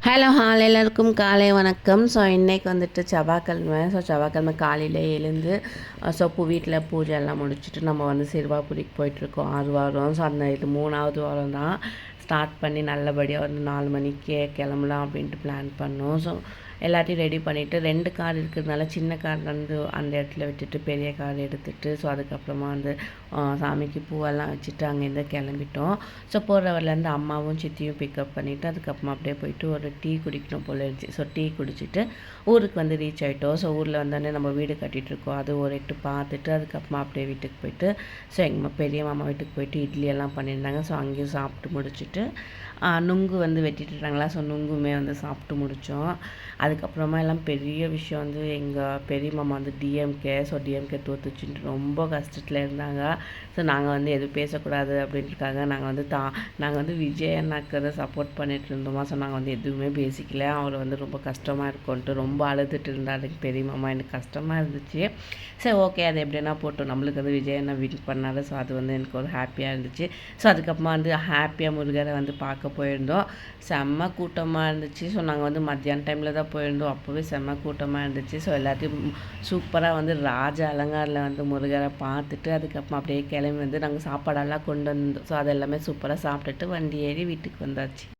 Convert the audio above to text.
Hello hall எல்லாருக்கும் காலை வணக்கம். ஸோ இன்றைக்கி வந்துட்டு செவ்வாய்க்கிழமை. ஸோ செவ்வாய்க்கிழமை காலையில் எழுந்து ஸோ வீட்டில் பூஜை எல்லாம் முடிச்சுட்டு நம்ம வந்து சிறுவாபுரிக்கு போயிட்டுருக்கோம் 6 வாரம். ஸோ அந்த இது 3வது வாரம் தான் ஸ்டார்ட் பண்ணி நல்லபடியாக ஒரு 4 மணிக்கே கிளம்பலாம் அப்படின்ட்டு பிளான் பண்ணோம். ஸோ எல்லாத்தையும் ரெடி பண்ணிவிட்டு 2 கார் இருக்கிறதுனால சின்ன கார் வந்து அந்த இடத்துல விட்டுட்டு பெரிய கார் எடுத்துகிட்டு ஸோ அதுக்கப்புறமா வந்து சாமிக்கு பூவெல்லாம் வச்சுட்டு அங்கேருந்து கிளம்பிட்டோம். ஸோ போகிற வரலேருந்து அம்மாவும் சித்தியும் பிக்கப் பண்ணிவிட்டு அதுக்கப்புறமா அப்படியே போயிட்டு ஒரு டீ குடிக்கணும் போல இருந்துச்சு. ஸோ டீ குடிச்சிட்டு ஊருக்கு வந்து ரீச் ஆகிட்டோம். ஸோ ஊரில் வந்தோடனே நம்ம வீடு கட்டிகிட்ருக்கோம், அது ஒரு எட்டு பார்த்துட்டு அதுக்கப்புறமா அப்படியே வீட்டுக்கு போயிட்டு ஸோ எங்கள் பெரிய மாமா வீட்டுக்கு போயிட்டு இட்லி எல்லாம் பண்ணியிருந்தாங்க. ஸோ அங்கேயும் சாப்பிட்டு முடிச்சுட்டு நுங்கு வந்து வெட்டிட்டுருந்தாங்களா. ஸோ நுங்குமே வந்து சாப்பிட்டு முடித்தோம். அதுக்கப்புறமா எல்லாம் பெரிய விஷயம் வந்து எங்கள் பெரிய மாமா வந்து டிஎம்கே. ஸோ டிஎம்கே தோத்துச்சுன்ட்டு ரொம்ப கஷ்டத்தில் இருந்தாங்க. ஸோ நாங்கள் வந்து எதுவும் பேசக்கூடாது அப்படின்ட்டுருக்காங்க. நாங்கள் வந்து விஜய் அண்ணாக்கு தான் சப்போர்ட் பண்ணிட்டு இருந்தோமா. ஸோ நாங்கள் வந்து எதுவுமே பேசிக்கல. அவர் வந்து ரொம்ப கஷ்டமாக இருக்கும்ன்ட்டு ரொம்ப அழுதுட்டு இருந்தார் பெரிய மாமா. எனக்கு கஷ்டமாக இருந்துச்சு. சரி ஓகே, அது எப்படின்னா போட்டோம், நம்மளுக்கு வந்து விஜய் அண்ணா வின் பண்ணாரு. ஸோ அது வந்து எனக்கு ஒரு ஹாப்பியாக இருந்துச்சு. ஸோ அதுக்கப்புறமா வந்து ஹாப்பியாக முருகரை வந்து பார்க்க போயிருந்தோம். செம்ம கூட்டமாக இருந்துச்சு. ஸோ நாங்கள் வந்து மத்தியான டைமில் தான் போயிருந்தோம். அப்போவே செம்ம கூட்டமாக இருந்துச்சு. ஸோ எல்லாத்தையும் சூப்பராக வந்து ராஜ அலங்காரில் வந்து முருகரை பார்த்துட்டு அதுக்கப்புறம் அப்படியே கிளம்பி வந்து நாங்கள் சாப்பாடெல்லாம் கொண்டு வந்தோம். ஸோ அது எல்லாமே சூப்பராக சாப்பிட்டுட்டு வண்டி ஏறி வீட்டுக்கு வந்தாச்சு.